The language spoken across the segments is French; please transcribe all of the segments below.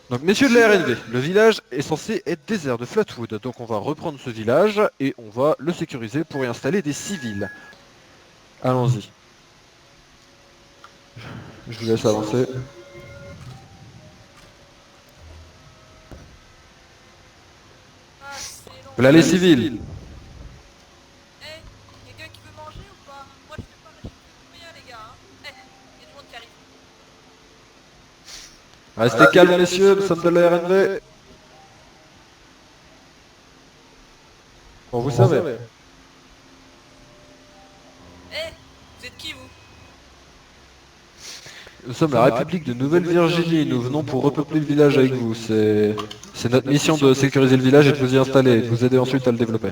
Donc messieurs de la RNV, le village est censé être désert de Flatwood, donc on va reprendre ce village et on va le sécuriser pour y installer des civils. Allons-y. Je vous laisse avancer. Ah, c'est long. Voilà les civils. Eh, quelqu'un qui veut manger ou pas? Moi je fais pas, je fais rien les gars. Hein. Eh, y a du monde qui arrive. Restez calmes messieurs, nous sommes de la RNV. Bon vous savez. Eh, vous êtes qui vous? Nous sommes la République de Nouvelle-Virginie, nous venons pour repeupler le village avec vous. C'est notre mission de sécuriser le village et de vous y installer, et de vous aider ensuite à le développer.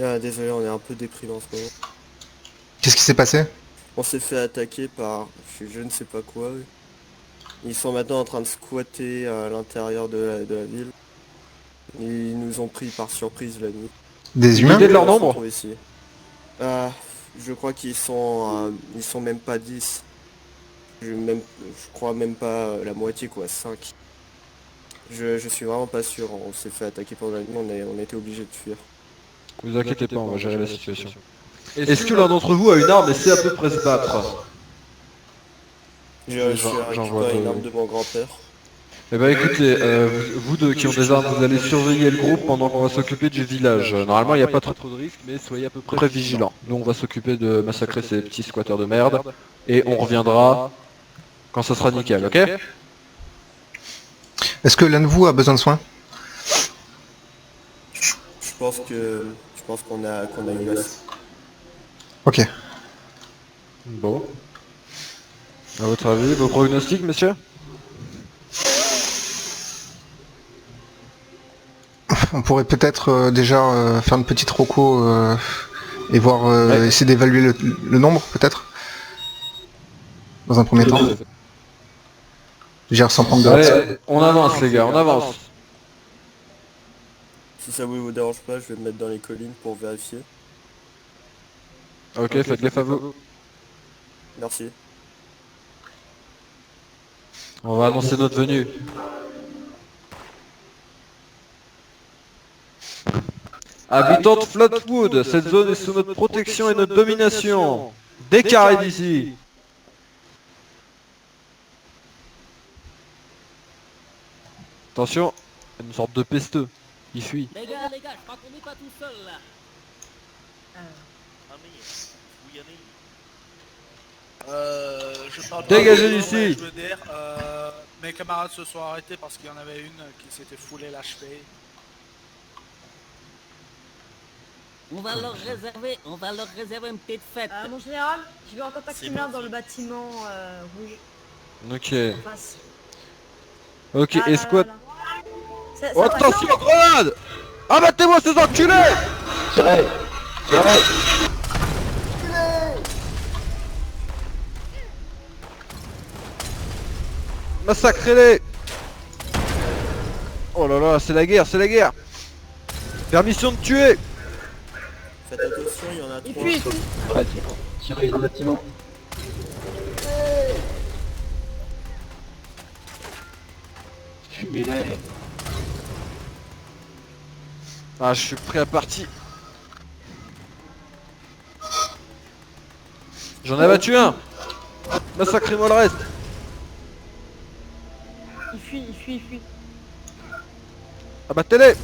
Ah, désolé, on est un peu déprimé en ce moment. Qu'est-ce qui s'est passé? On s'est fait attaquer par je ne sais pas quoi. Ils sont maintenant en train de squatter à l'intérieur de la ville. Ils nous ont pris par surprise la nuit. Des Une humains? idée de leur On se nombre? retrouve ici. Ah, je crois ils sont même pas 10. Je crois même pas la moitié quoi, 5. Je suis vraiment pas sûr, on s'est fait attaquer pendant la nuit, on a été obligé de fuir. Vous inquiétez pas, on va gérer la situation. Est-ce que l'un d'entre vous a une arme et sait à peu près se battre? Je suis récupéré une arme de mon grand-père. Eh ben écoutez, vous deux qui ont des armes, vous allez surveiller le groupe pendant qu'on va s'occuper du village. Normalement il n'y a pas trop de risques, mais soyez à peu près vigilants. Nous on va s'occuper de massacrer ces petits squatteurs de merde, et on reviendra quand ça sera nickel, ok? Est-ce que l'un de vous a besoin de soins? Je pense qu'on a eu assez. Ok. Bon. À votre avis, vos pronostics, monsieur? On pourrait peut-être déjà faire une petite roco et voir Ouais. essayer d'évaluer le nombre peut-être dans un premier temps. Gère sans prendre de risque. Allez, on avance les gars, on avance. Si ça vous dérange pas, je vais me mettre dans les collines pour vérifier. Ok, faites gaffe à vous. Merci. On va annoncer notre venue. Habitants de Flatwood, cette zone est sous notre protection et notre domination. Décarrez d'ici. Attention, une sorte de pesteux. Il fuit. Les gars, je crois qu'on n'est pas tout seul là. Je parle Dégagez pas, d'ici. ouais, je veux dire, mes camarades se sont arrêtés parce qu'il y en avait une qui s'était foulée l'HP. On va leur réserver une petite fête. Mon général, je vais en contact humain dans le bâtiment rouge. Ok. En face. Ok, Là, là, escouade. là, là. Ça Oh, passe. attention, grenade! Abattez-moi ces enculés! Massacrez-les! Oh là là, c'est la guerre, c'est la guerre! Permission de tuer! Faites attention, il y en a Il trois. fuit. Ah, je suis prêt à partir. J'en ai abattu un! Massacrez-moi le reste! Il fuit. Abattez-les!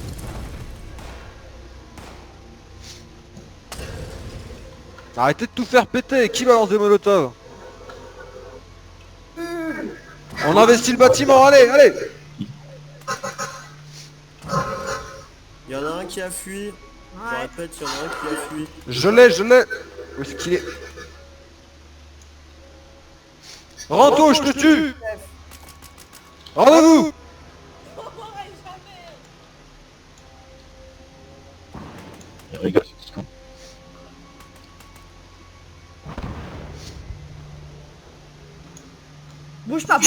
Arrêtez de tout faire péter! Qui balance des molotovs? On investit le bâtiment, allez, allez! Il y en a un qui a fui. Je Ouais. répète, il y en a un qui a fui. Je l'ai! Où est-ce qu'il est? Ranto, je te tue! Rendez-vous! Bouge pas.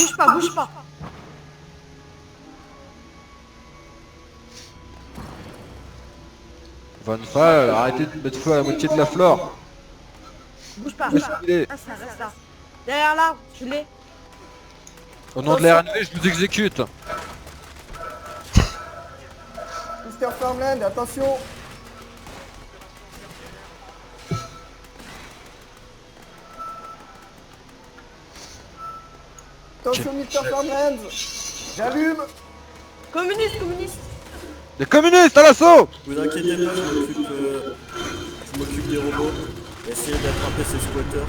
Van Fall, arrêtez de mettre feu à la moitié de la flore. Bouge pas. Où est-ce qu'il est? Reste là. Derrière là, je l'ai. Au nom de la RNV, je vous exécute. Mr. Farmland, attention. Attention, Mr. Farmland. J'allume. Communiste, communiste. Des communistes à l'assaut! Vous inquiétez pas, je m'occupe des robots. Essayez d'attraper ces squatteurs.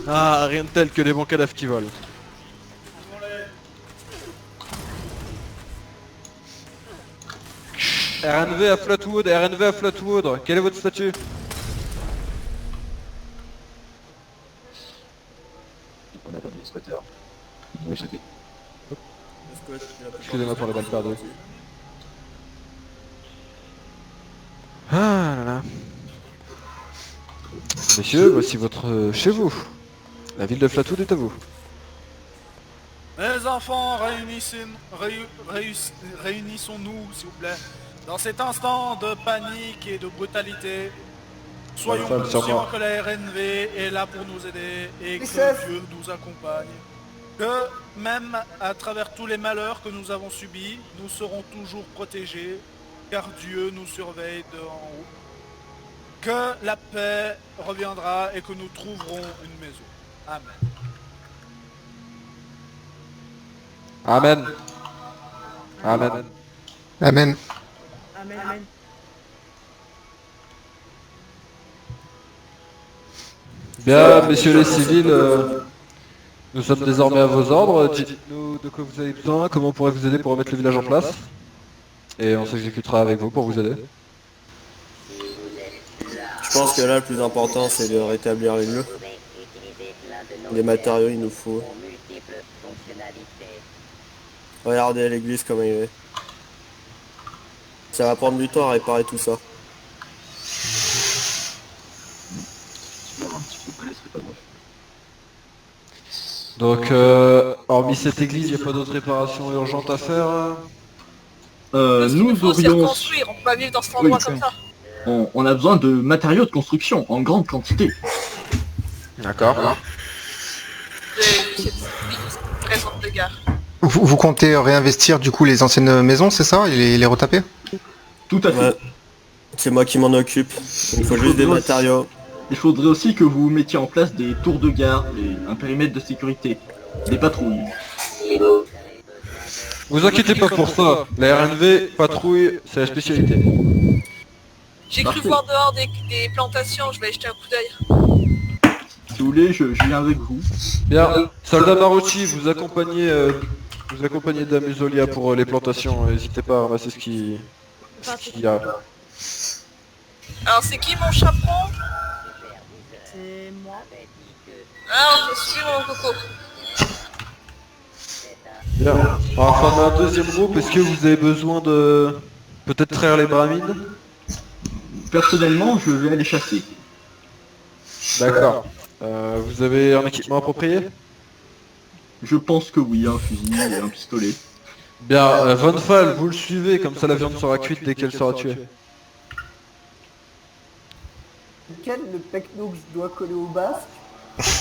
Ah, rien de tel que les bons cadavres qui volent. RNV à Flatwood, RNV à Flatwood, quel est votre statut? Le squat, Excusez-moi pour les balles perdues. Ah là là. Messieurs, voici votre chez vous. La ville de Flatwood est à vous. Les enfants, réunissons-nous, s'il vous plaît. Dans cet instant de panique et de brutalité, soyons Bonne femme, conscients sûrement. que la RNV est là pour nous aider et que Chef. Dieu nous accompagne. Que même à travers tous les malheurs que nous avons subis, nous serons toujours protégés, car Dieu nous surveille de en haut. Que la paix reviendra et que nous trouverons une maison. Amen. Amen. Amen. Amen. Amen, amen. Bien, messieurs les civils, nous sommes désormais à vos ordres. Dites-nous de quoi vous avez besoin, comment on pourrait vous aider pour remettre le village en place. Et on s'exécutera avec vous pour vous aider. Je pense que là, le plus important, c'est de rétablir les lieux. Les matériaux, il nous faut. Regardez l'église comme elle est. Ça va prendre du temps à réparer tout ça. Donc, hormis cette église, il n'y a pas d'autres réparations urgentes à faire. Parce qu'il Nous nous faut aussi aurions... reconstruire, on peut pas vivre dans cet endroit Oui, comme ça. on a besoin de matériaux de construction en grande quantité. D'accord. C'est présente de gare. Vous comptez réinvestir du coup les anciennes maisons, c'est ça, et les retaper? Tout à fait. Ouais. C'est moi qui m'en occupe. Il faut juste des matériaux. Il faudrait aussi que vous mettiez en place des tours de garde, un périmètre de sécurité, des patrouilles. Vous inquiétez pas pour ça. La RNV, patrouille, c'est la spécialité. J'ai cru Parfait. voir dehors des plantations, je vais jeter un coup d'œil. Si vous voulez, je viens avec vous. Bien, soldat Marochi, vous accompagnez Damusolia pour les plantations. N'hésitez pas à ramasser ce qu'il y a. Alors c'est qui mon chaperon? C'est moi. Alors je suis mon coco. Bien. On va former un deuxième groupe. Est-ce que vous avez besoin de peut-être traire les bramines? Personnellement, je vais aller chasser. D'accord. Vous avez un équipement approprié? Je pense que oui, un fusil et un pistolet. Bien, Von Fall, vous le suivez, comme ça la viande sera cuite dès qu'elle sera tuée. Lequel le pecno que je dois coller au basque?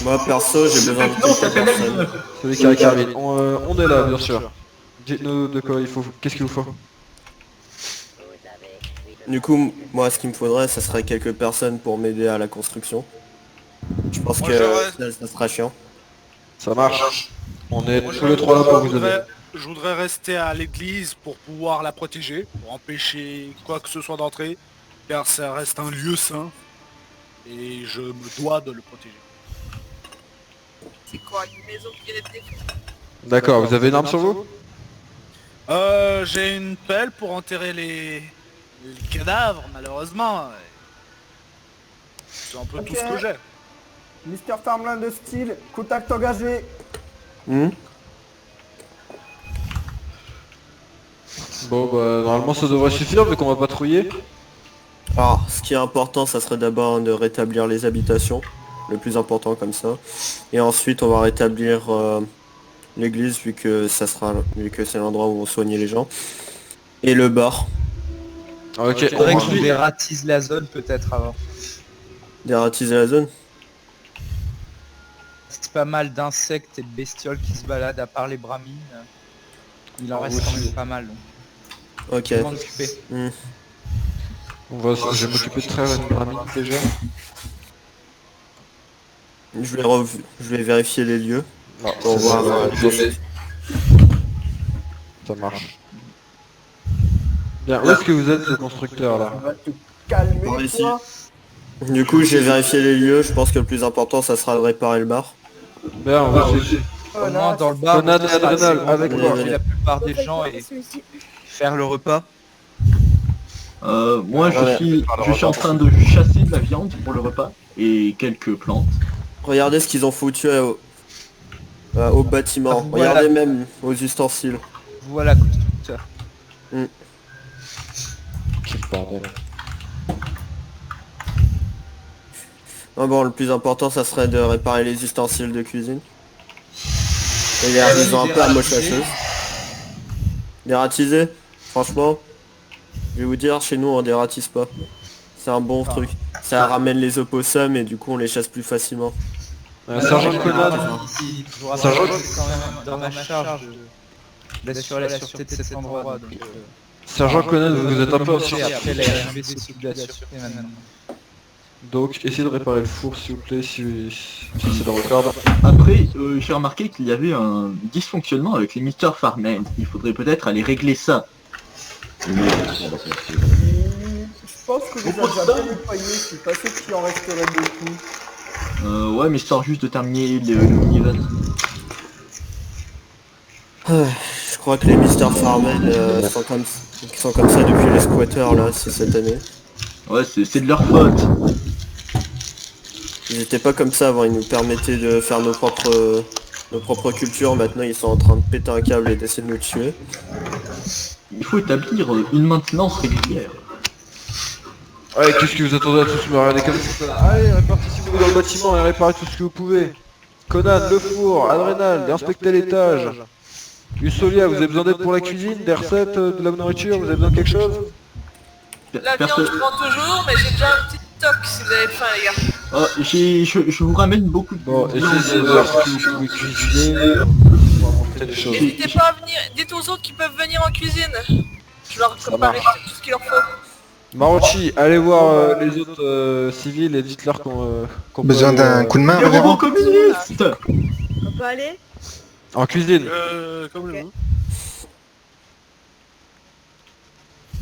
Moi, perso, j'ai besoin de Non, ça quelques fait personnes. Celui qui a la carabine. On est là, bien sûr. Dites-nous de quoi il faut. Qu'est-ce qu'il vous faut? Du coup, moi, ce qu'il me faudrait, ça serait quelques personnes pour m'aider à la construction. Je pense Moi, que j'aurais- ça sera chiant. Ça marche. On est Moi, tous les trois là pour vous aider. Je voudrais rester à l'église pour pouvoir la protéger, pour empêcher quoi que ce soit d'entrer, car ça reste un lieu saint et je me dois de le protéger. C'est quoi, une maison qui vient d'être défoncée? D'accord, vous avez une arme sur vous? J'ai une pelle pour enterrer les cadavres, malheureusement. C'est un peu tout ce que j'ai. Mr. Farmland de style, contact engagé. Hmm. Bon bah normalement ça devrait suffire vu qu'on va patrouiller. Alors, ce qui est important, ça serait d'abord de rétablir les habitations. Le plus important comme ça. Et ensuite, on va rétablir l'église vu que c'est l'endroit où on soignait les gens. Et le bar. Ok, Il faudrait on qu'on suit. dératise la zone peut-être avant. Dératiser la zone. C'est pas mal d'insectes et de bestioles qui se baladent à part les bramines. Il en Ah, reste quand aussi. même pas mal. Donc. Ok. Je vais m'en occuper. Je vais m'occuper de traire une pyramide déjà. Je vais vérifier les lieux. Non, Pour c'est voir, bon, ça marche. Bien, où est-ce que vous êtes, le constructeur, là? On va te calmer, Par ici. toi. Du coup, j'ai vérifié les lieux. Je pense que le plus important, ça sera de réparer le bar. Bien, on va essayer. Au moins dans le bar, Conad et Adrénal, avec on moi. va la plupart des gens et faire le repas. Moi Ouais. je suis en train de chasser de la viande pour le repas et quelques plantes. Regardez ce qu'ils ont foutu au bâtiment. Ah, voilà. Regardez même aux ustensiles. Voilà, constructeur. Quel bordel. Ah bon, le plus important, ça serait de réparer les ustensiles de cuisine. Et ils ont un peu la mochacheuse. Dératiser, franchement, je vais vous dire, chez nous on dératise pas. C'est un bon truc. Ça ramène les opossums et du coup on les chasse plus facilement. Sergent Conad, Ici, je vous Sergent- rappelle que c'est quand même dans ma charge d'assurer la sûreté de cet endroit. Donc, Sergent Conad, vous êtes un peu en et après la RMB s'occupe de la sûreté maintenant. Donc, essayez de réparer le four, s'il vous plaît, si c'est dans le cadre. Après, j'ai remarqué qu'il y avait un dysfonctionnement avec les Mr. Farman. Il faudrait peut-être aller régler ça. Je pense que vous avez déjà bien nettoyé, je suis pas sûr qu'il en resterait beaucoup. Ouais, mais histoire juste de terminer le mini-event. Je crois que les Mr. Farman sont comme ça depuis les squatters là, c'est cette année. Ouais, c'est de leur faute. Ils étaient pas comme ça avant, ils nous permettaient de faire nos propres cultures, maintenant ils sont en train de péter un câble et d'essayer de nous tuer. Il faut établir une maintenance régulière. Ouais, qu'est-ce que vous attendez à tous me regarder comme ça? Allez, répartissez-vous dans le bâtiment et réparez tout ce que vous pouvez. Conan, le four, Adrénal, inspectez l'étage. Usolia, vous avez besoin d'aide pour la cuisine, des recettes, de la nourriture, vous avez besoin de quelque chose? La viande, je prends toujours, mais j'ai déjà un petit stock si vous avez faim, les gars. Oh, je vous ramène beaucoup de... Bon, essayez de voir ce que vous pouvez cuisiner, pour apporter des choses. N'hésitez pas à venir, dites aux autres qui peuvent venir en cuisine. Je leur préparerai tout ce qu'il leur faut. Marochi, allez voir les autres civils et dites-leur qu'on Besoin peut, d'un coup de main, Les robots révérend? communistes. On peut aller? en cuisine. Comme le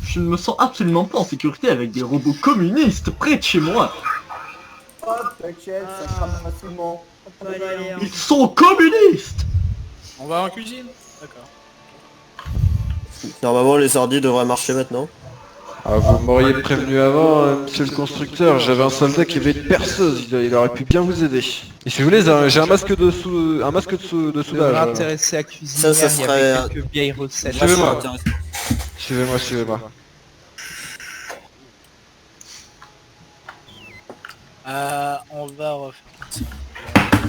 Je ne me sens absolument pas en sécurité avec des robots communistes près de chez moi. Oh, t'inquiète, ça crame facilement. On peut aller. Ils sont communistes. On va en cuisine. D'accord. Normalement les ordi devraient marcher maintenant. Ah, vous m'auriez prévenu avant, monsieur le constructeur, j'avais un soldat qui avait une perceuse, il aurait pu bien vous aider. Et si vous voulez, j'ai un masque de Je soudage. vais m'intéresser à cuisiner, Ça il y serait- avait quelques vieilles recettes. Suivez-moi. Suivez-moi. On va refaire.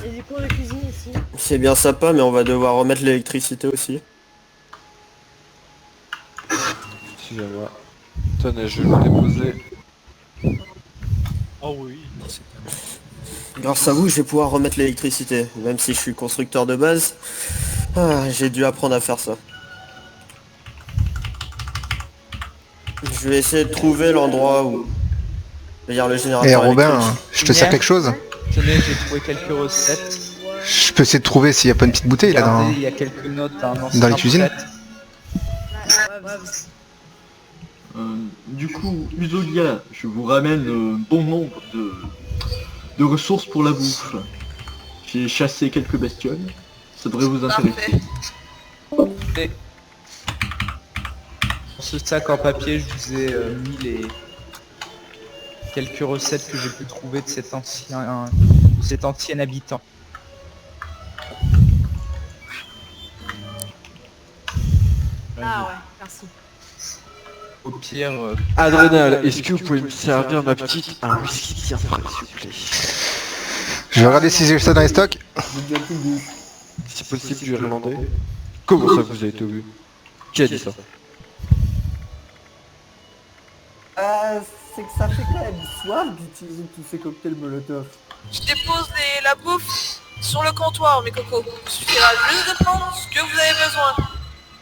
Et du cours de cuisine ici. C'est bien sympa mais on va devoir remettre l'électricité aussi. Suivez-moi. Tenez, je vais vous déposer. Oh oui. Grâce à vous je vais pouvoir remettre l'électricité, même si je suis constructeur de base. Ah, j'ai dû apprendre à faire ça. Je vais essayer de trouver l'endroit où... D'ailleurs le générateur Et Robin, électrique. je te sers quelque chose? Tenez, j'ai trouvé quelques recettes. Je peux essayer de trouver s'il n'y a pas une petite bouteille là Regardez, dans... il y a quelques notes d'un ancien dans les cuisines. prêtre. Du coup, Usolia, je vous ramène bon nombre de ressources pour la bouffe. J'ai chassé quelques bestioles. Ça devrait vous intéresser. Parfait. Dans ce sac en papier, je vous ai mis les quelques recettes que j'ai pu trouver de cet ancien habitant. Ah ouais, merci. Au pire, Adrénal, est-ce que vous pouvez me servir ma petite un whisky bien frais, s'il vous plaît? Je vais regarder si j'ai ça dans les stocks. Si possible du irlandais. Comment ça vous avez été vu? Qui a dit ça? C'est que ça fait quand même soif d'utiliser tous ces cocktails Molotov. Je dépose la bouffe sur le comptoir, mes cocos. Il suffira juste de prendre ce que vous avez besoin.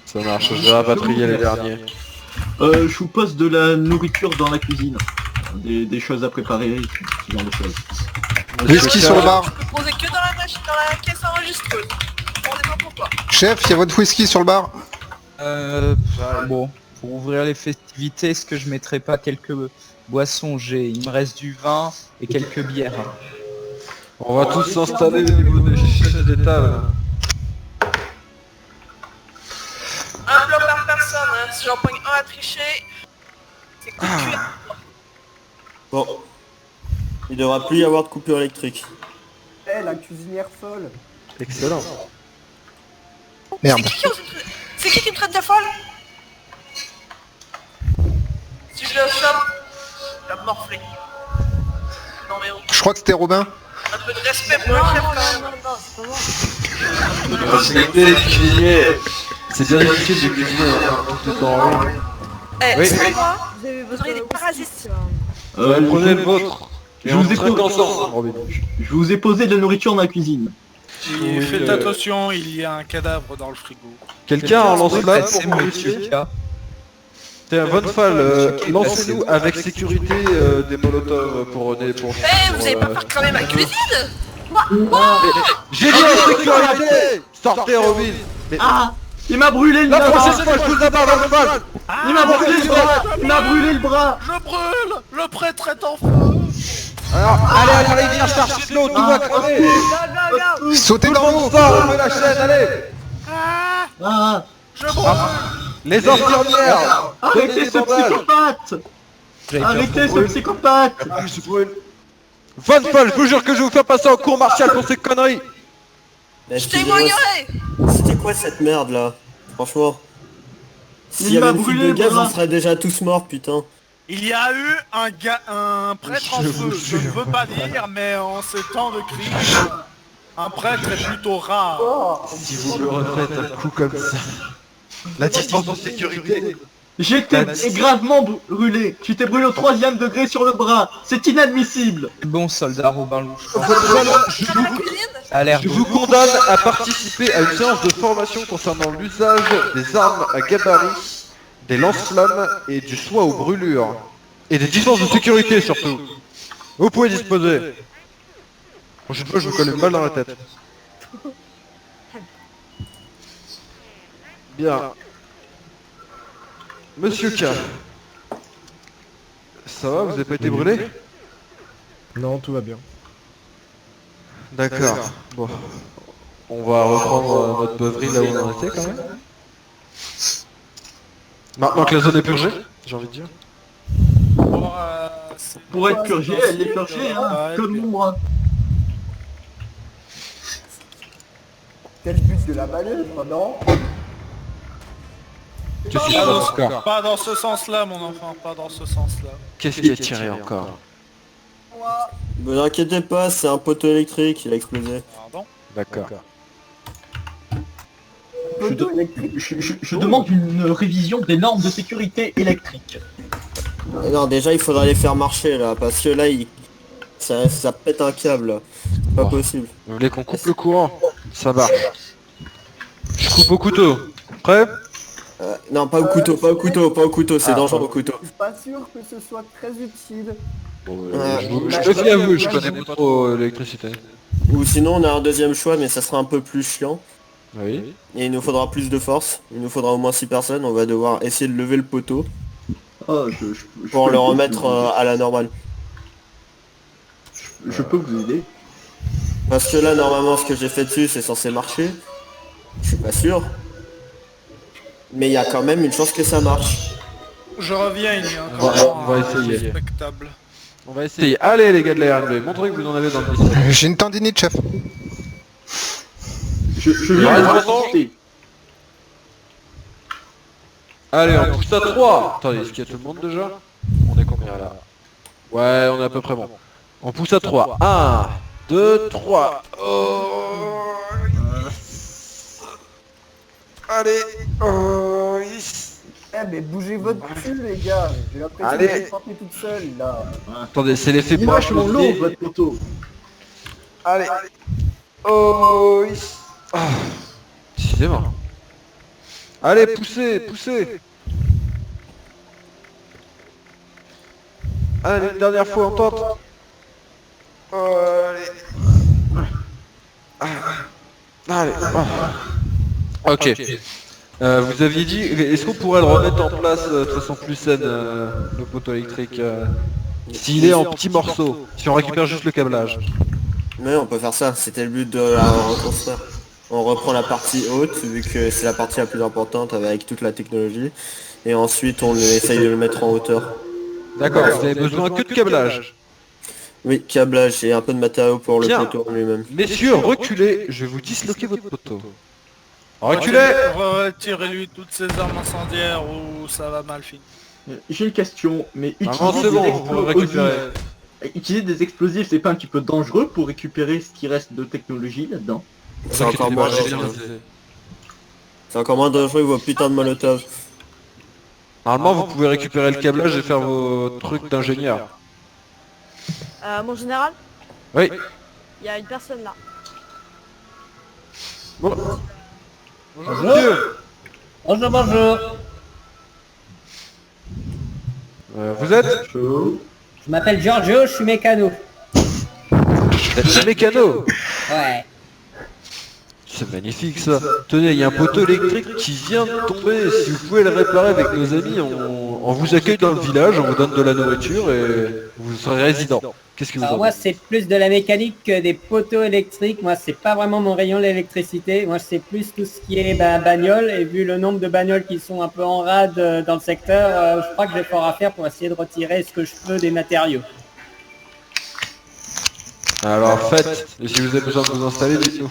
Ça marche, je vais rapatrier les derniers. Je vous pose de la nourriture dans la cuisine. Des choses à préparer, ce genre de choses. Whisky sur le bar. Je peux poser que dans la machine, dans la caisse enregistreuse. On sait pas pourquoi. Chef, il y a votre whisky sur le bar. Bon, pour ouvrir les festivités, est-ce que je mettrais pas quelques boissons? Il me reste du vin et quelques bières. On va tous s'installer au niveau des chaises des tables. Un bloc par personne, hein. Si j'en pogne un à tricher, c'est coup de cuir. Bon. Il devra plus y avoir de coupure électrique. Eh, la cuisinière folle. Excellent. Merde. C'est qui me traite de folle? Si je le chope, il va me morfler. Non mais Je crois que c'était Robin. un peu de respect pour Non, le chef non, quand même. non, non, c'est pas moi. Respecter les cuisiniers. C'est bien difficile de cuisiner tout le temps. Eh, Oui. c'est moi. Vous avez votre Aurez des whisky, parasites. quoi. Prenez le vôtre. Et Je on vous ai traite posé- ensemble, Robin. Je vous ai posé de la nourriture dans la cuisine. Et Oui, faites attention, il y a un cadavre dans le frigo. Quelqu'un en lance là C'est pour monsieur vérifier. K. C'est un Von Fall, lancez-nous avec sécurité des molotovs pour... Eh, vous avez pas peur de cramer ma cuisine? J'ai dit en sécurité. Sortez Robin. Mais Ah, il m'a brûlé le la bras. prochaine fois je vous abarre Von Fall. Il m'a brûlé le bras. Il m'a brûlé le bras. Je brûle! Le prêtre est en feu! Alors, allez, viens chercher de l'eau, tout va crever. Go, go, go. Sautez Tout le dans monde l'eau. sort, on met la chaîne, allez. Ah, Je brûle! Les infirmières. arrêtez Donnez ce des bandages. psychopathe. Arrêtez ce psychopathe. Je brûle. Von Fall, je vous jure que je vais vous faire passer en cours martial pour ces conneries. Mais Je excusez-moi, témoignerai! c'était quoi cette merde là? Franchement. S'il y Il avait m'a une fuite brûlé de le gaz, bras. on serait déjà tous morts, putain. Il y a eu un prêtre en Je feu. vous Je ne jure. veux pas dire, mais en ces temps de crise, un prêtre est plutôt rare. Si vous me refaites un coup comme ça. La distance de sécurité. J'étais gravement brûlé. Tu t'es brûlé au 3e degré sur le bras. C'est inadmissible. Bon soldat Robin Louche. Cramer la cuisine? Ça a l'air Je beau. vous condamne à participer à une séance de formation concernant l'usage des armes à gabarit, des lance-flammes et du soin aux brûlures. Et des distances de sécurité surtout. Vous pouvez disposer. Prochaine fois je vous colle une balle dans la tête. Bien. Monsieur K. Ça va, vous avez pas été brûlé? Non, tout va bien. D'accord. Bon. On va reprendre notre beuverie là où on en était quand même. Maintenant que la zone est purgée, j'ai envie de dire. Bon, Pour être purgée, elle est purgée, hein, comme mon bras. Quel but de la manœuvre, non? Tu suis pas encore. pas dans ce sens-là, mon enfant, pas dans ce sens-là. Qu'est-ce qui a tiré encore? Ne vous inquiétez pas, c'est un poteau électrique, il a explosé. Pardon? D'accord. Je demande une révision des normes de sécurité électrique. Et non, déjà il faudra les faire marcher là, parce que là, ça pète un câble là. C'est pas Bon. possible. Vous voulez qu'on coupe le courant? Ça marche. Je coupe au couteau. Prêt? Non, pas au couteau, pas au couteau, pas au couteau, c'est Ah, dangereux au couteau. Je suis pas sûr que ce soit très utile. Je me fie à vous, je connais pas trop l'électricité. Ou sinon on a un deuxième choix, mais ça sera un peu plus chiant. Oui. Et il nous faudra plus de force. Il nous faudra au moins 6 personnes, on va devoir essayer de lever le poteau Oh, pour le remettre à la normale. Je peux vous aider. Parce que là normalement ce que j'ai fait dessus c'est censé marcher. Je suis pas sûr. Mais il y a quand même une chance que ça marche. Je reviens, il y a encore On va un essayer. respectable. On va essayer. Allez les gars de la RNV, montrez que vous en avez dans le lycée. J'ai une tendinite, chef. Je viens de raconter. Allez, on pousse à 3. Attendez, est-ce qu'il y a tout le monde déjà? On est combien là? Ouais, on est à peu près bon. On pousse à 3. 1, 2, 3. Oh. Allez. Oh. Eh mais bougez votre cul les gars. J'ai l'impression Allez. que vous sortez toute seule là. Attendez, c'est l'effet Il pour lâche mon lot, votre poteau. Allez. Oh. Ah. Décidément. Allez, poussez, poussez. Allez, une dernière fois, on tente. Allez. Ok. Vous aviez dit, est-ce qu'on pourrait le remettre en place de façon plus saine, le poteau électrique s'il est en petits morceaux, si on récupère juste le câblage. Mais on peut faire ça, c'était le but de la reconstruire. On reprend la partie haute, vu que c'est la partie la plus importante avec toute la technologie. Et ensuite on essaye de le mettre en hauteur. D'accord, vous avez besoin que de câblage. Oui, câblage et un peu de matériaux pour le Tiens, poteau lui-même. Messieurs, reculez, je vais vous disloquer votre poteau. Reculez. Retirez-lui toutes ces armes incendiaires ou ça va mal finir. J'ai une question, mais c'est bon, vous pouvez récupérer. Utiliser des explosifs, c'est pas un petit peu dangereux pour récupérer ce qui reste de technologie là-dedans? C'est encore moins dangereux. C'est encore moins dangereux que vos putains de molotov. Normalement, vous pouvez récupérer le câblage et faire vos trucs d'ingénieur. Mon général, Oui. il y a une personne là. Bon. Bonjour. Monsieur. Bonjour, bonjour. Vous êtes Je m'appelle Giorgio, je suis mécano. Vous êtes mécano. Ouais. C'est magnifique ça. Tenez, il y a un poteau électrique qui vient de tomber. Si vous pouvez le réparer avec nos amis, on vous accueille dans le village, on vous donne de la nourriture et vous serez résident. Qu'est-ce que vous en Alors dites? moi c'est plus de la mécanique que des poteaux électriques. Moi c'est pas vraiment mon rayon l'électricité. Moi c'est plus tout ce qui est bagnole. Et vu le nombre de bagnoles qui sont un peu en rade dans le secteur, je crois que j'ai fort à faire pour essayer de retirer ce que je peux des matériaux. Alors faites, et si vous avez besoin de vous installer, dites-nous.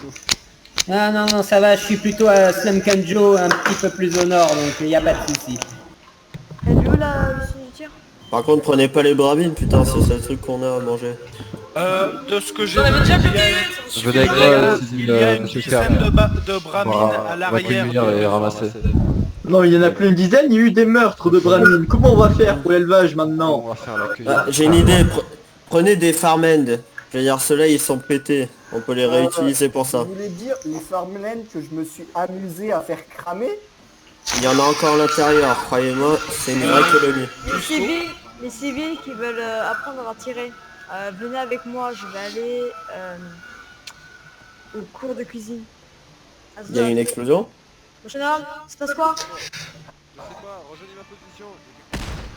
Ah non, non, ça va, je suis plutôt à Slumkanjo, un petit peu plus au nord, donc il n'y a pas de souci. Elle est où là, le son du tir? Par contre, prenez pas les bravines, putain, c'est le seul truc qu'on a à manger. De ce que j'ai J'en avais déjà vu, pété Je venais avec il y a une monsieur dizaine Ferme. de bramines à l'arrière. Et ramasser. Non, il y en a plus une dizaine, il y a eu des meurtres de bramines. Comment on va faire pour l'élevage maintenant? On va faire l'accueil. J'ai une idée, prenez des farmend. Je veux dire, ceux-là ils sont pétés. On peut les réutiliser pour ça. Vous voulez dire les farmland que je me suis amusé à faire cramer? Il y en a encore à l'intérieur, croyez-moi, c'est une vraie colonie. Les civils qui veulent apprendre à tirer, venez avec moi, je vais aller au cours de cuisine. Il y a une explosion? Mon général, il se passe quoi?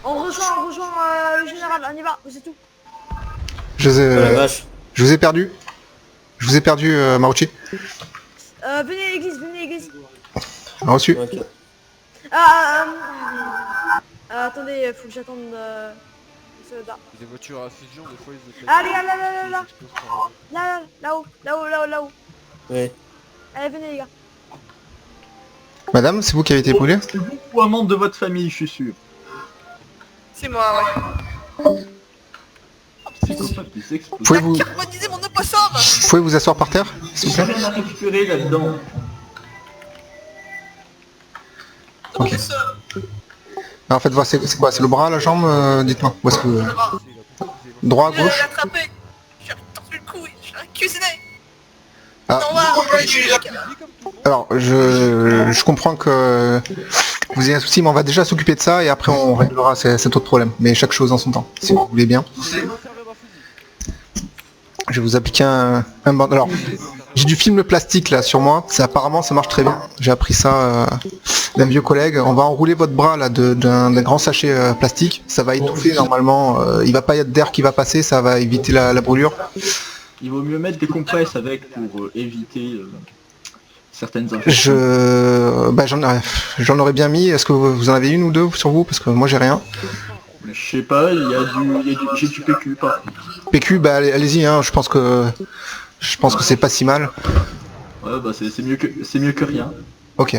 On rejoint le général, on y va, c'est tout. Je vous ai, Oh la vache. je vous ai perdu. Je vous ai perdu, Marucci. Venez à l'église. Reçu. Ok. Attendez, faut que j'attende le soldat. Des voitures à fusion, des fois ils Ah les gars, là-haut. Oui. Allez, venez les gars. Madame, c'est vous qui avez été brûlé? C'est vous ou un membre de votre famille, je suis sûr. C'est moi, ouais. Psychopathe des explosions. Pouvez-vous Carboniser mon opossum. vous asseoir par terre, s'il vous J'ai plaît? rien à récupérer là-dedans. Ok. Alors, en fait, voir, c'est quoi? C'est le bras, la jambe? Dites-moi. Où est-ce que... Droit, Je l'ai gauche? attrapé. Je suis tordu le cou, je l'ai cuisiné. Ah. On va. Alors, je comprends que vous ayez un souci, mais on va déjà s'occuper de ça et après on réglera cet autre problème. Mais chaque chose en son temps, si vous voulez bien. Je vais vous appliquer un bandeau. Alors, j'ai du film plastique là sur moi. Apparemment, ça marche très bien. J'ai appris ça d'un vieux collègue. On va enrouler votre bras là d'un grand sachet plastique. Ça va étouffer normalement. Il va pas y avoir d'air qui va passer. Ça va éviter la brûlure. Il vaut mieux mettre des compresses avec pour éviter certaines infections. J'en aurais bien mis. Est-ce que vous en avez une ou deux sur vous? Parce que moi j'ai rien. Je sais pas, j'ai du PQ par contre. PQ, bah allez-y, hein, je pense que c'est pas si mal. Ouais, bah c'est mieux que rien. Ok.